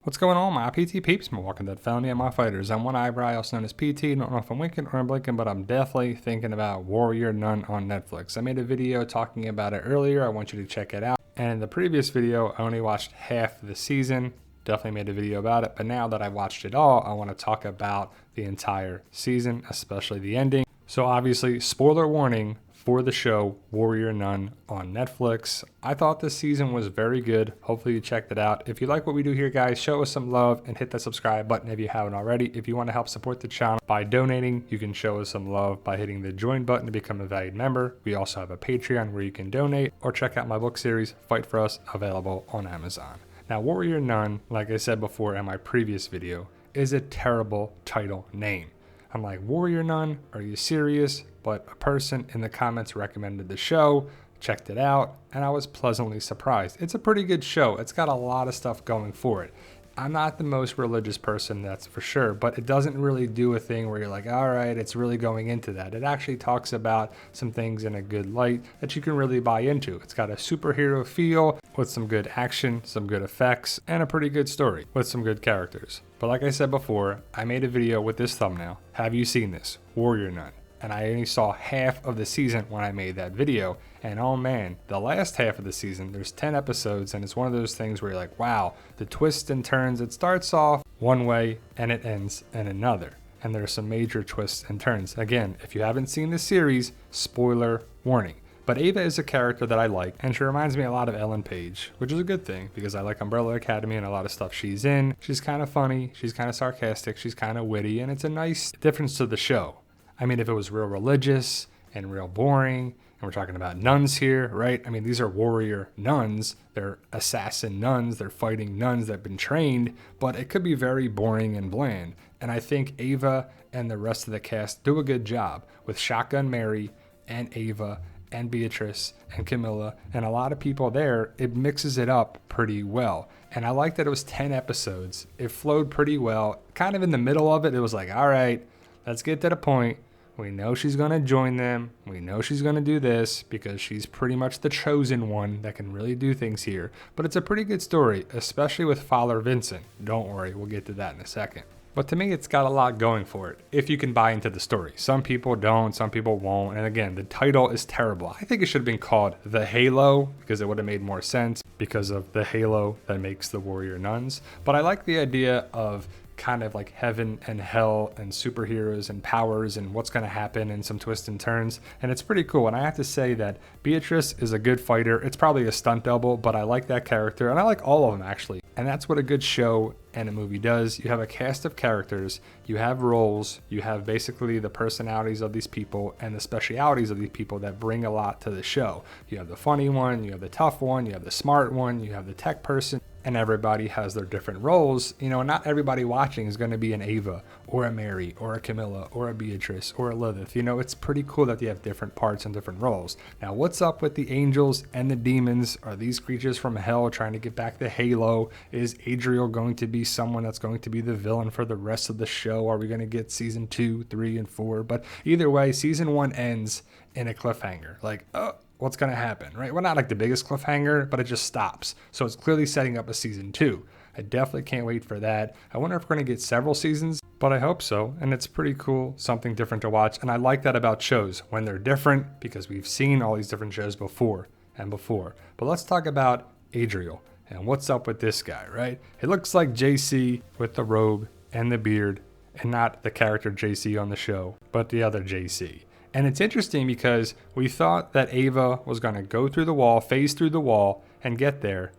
What's going on, my PT peeps, my Walking Dead family, and my fighters? I'm One Eyebrow, also known as PT. Don't know if I'm winking or I'm blinking, but I'm definitely thinking about Warrior Nun on Netflix. I made a video talking about it earlier. I want you to check it out. And in the previous video, I only watched half of the season. Definitely made a video about it. But now that I watched it all, I want to talk about the entire season, especially the ending. So obviously, spoiler warning for the show Warrior Nun on Netflix. I thought this season was very good. Hopefully you checked it out. If you like what we do here, guys, show us some love and hit that subscribe button if you haven't already. If you want to help support the channel by donating, you can show us some love by hitting the join button to become a valued member. We also have a Patreon where you can donate, or check out my book series, Fight For Us, available on Amazon. Now, Warrior Nun, like I said before in my previous video, is a terrible title name. I'm like, Warrior Nun? Are you serious? But a person in the comments recommended the show, checked it out, and I was pleasantly surprised. It's a pretty good show. It's got a lot of stuff going for it. I'm not the most religious person, that's for sure, but it doesn't really do a thing where you're like, all right, it's really going into that. It actually talks about some things in a good light that you can really buy into. It's got a superhero feel with some good action, some good effects, and a pretty good story with some good characters. But like I said before, I made a video with this thumbnail. Have you seen this? Warrior Nun. And I only saw half of the season when I made that video. And oh man, the last half of the season, there's 10 episodes, and it's one of those things where you're like, wow, the twists and turns. It starts off one way and it ends in another. And there's some major twists and turns. Again, if you haven't seen the series, spoiler warning. But Ava is a character that I like, and she reminds me a lot of Ellen Page, which is a good thing because I like Umbrella Academy and a lot of stuff she's in. She's kind of funny, she's kind of sarcastic, she's kind of witty, and it's a nice difference to the show. I mean, if it was real religious and real boring, and we're talking about nuns here, right? I mean, these are warrior nuns. They're assassin nuns. They're fighting nuns that have been trained, but it could be very boring and bland. And I think Ava and the rest of the cast do a good job with Shotgun Mary and Ava and Beatrice and Camilla and a lot of people there. It mixes it up pretty well. And I like that it was 10 episodes. It flowed pretty well. Kind of in the middle of it, it was like, all right, let's get to the point. We know she's going to join them. We know she's going to do this because she's pretty much the chosen one that can really do things here. But it's a pretty good story, especially with Father Vincent. Don't worry, we'll get to that in a second. But to me, it's got a lot going for it, if you can buy into the story. Some people don't, some people won't. And again, the title is terrible. I think it should have been called The Halo because it would have made more sense because of the halo that makes the Warrior Nuns. But I like the idea of kind of like heaven and hell and superheroes and powers and what's going to happen and some twists and turns, and it's pretty cool. And I have to say that Beatrice is a good fighter. It's probably a stunt double, but I like that character, and I like all of them actually. And that's what a good show and a movie does. You have a cast of characters, you have roles, you have basically the personalities of these people and the specialities of these people that bring a lot to the show. You have the funny one, you have the tough one, you have the smart one, you have the tech person, and everybody has their different roles. You know, not everybody watching is going to be an Ava or a Mary or a Camilla or a Beatrice or a Lilith. You know, it's pretty cool that you have different parts and different roles. Now, what's up with the angels and the demons? Are these creatures from hell trying to get back the Halo? Is Adriel going to be someone that's going to be the villain for the rest of the show? Are we going to get season 2, 3, and 4? But either way, season 1 ends in a cliffhanger. Like, oh, what's going to happen, right? Well, not like the biggest cliffhanger, but it just stops. So it's clearly setting up a season 2. I definitely can't wait for that. I wonder if we're going to get several seasons, but I hope so. And it's pretty cool, something different to watch. And I like that about shows when they're different because we've seen all these different shows before and before. But let's talk about Adriel and what's up with this guy, right? It looks like JC with the robe and the beard, and not the character JC on the show, but the other JC. And it's interesting because we thought that Ava was going to go through the wall, phase through the wall, and get there.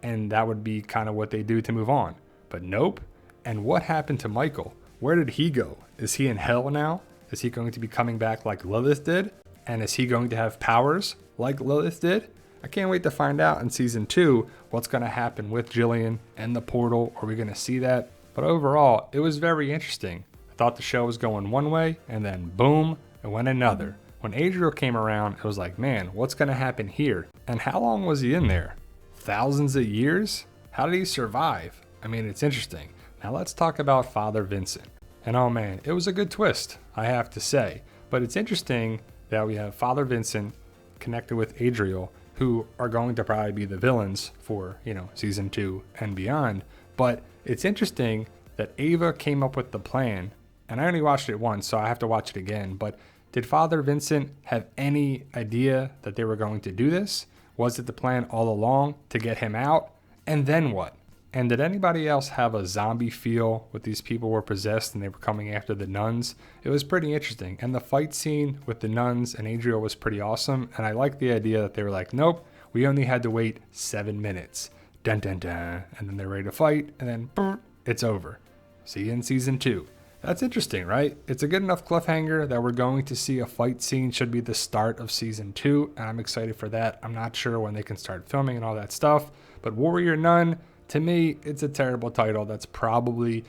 And that would be kind of what they do to move on. But nope. And what happened to Michael? Where did he go? Is he in hell now? Is he going to be coming back like Lilith did? And is he going to have powers like Lilith did? I can't wait to find out in season 2 what's going to happen with Jillian and the portal. Are we going to see that? But overall, it was very interesting. I thought the show was going one way, and then boom, it went another. When Adriel came around, it was like, man, what's going to happen here? And how long was he in there? Thousands of years? How did he survive? I mean, it's interesting. Now let's talk about Father Vincent. And oh man, it was a good twist, I have to say. But it's interesting that we have Father Vincent connected with Adriel, who are going to probably be the villains for, season 2 and beyond. But it's interesting that Ava came up with the plan, and I only watched it once, so I have to watch it again. But did Father Vincent have any idea that they were going to do this? Was it the plan all along to get him out? And then what? And did anybody else have a zombie feel with these people were possessed and they were coming after the nuns? It was pretty interesting. And the fight scene with the nuns and Adriel was pretty awesome. And I like the idea that they were like, nope, we only had to wait 7 minutes. Dun dun dun. And then they're ready to fight. And then it's over. See you in season 2. That's interesting, right? It's a good enough cliffhanger that we're going to see a fight scene. Should be the start of season 2. And I'm excited for that. I'm not sure when they can start filming and all that stuff. But Warrior Nun, to me, it's a terrible title that's probably,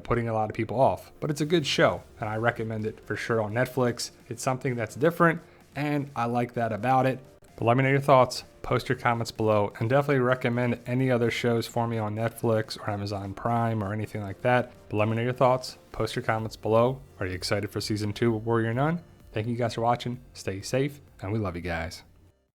putting a lot of people off. But it's a good show, and I recommend it for sure on Netflix. It's something that's different, and I like that about it. But let me know your thoughts. Post your comments below, and definitely recommend any other shows for me on Netflix or Amazon Prime or anything like that. But let me know your thoughts. Post your comments below. Are you excited for season 2 of Warrior Nun? Thank you guys for watching. Stay safe, and we love you guys.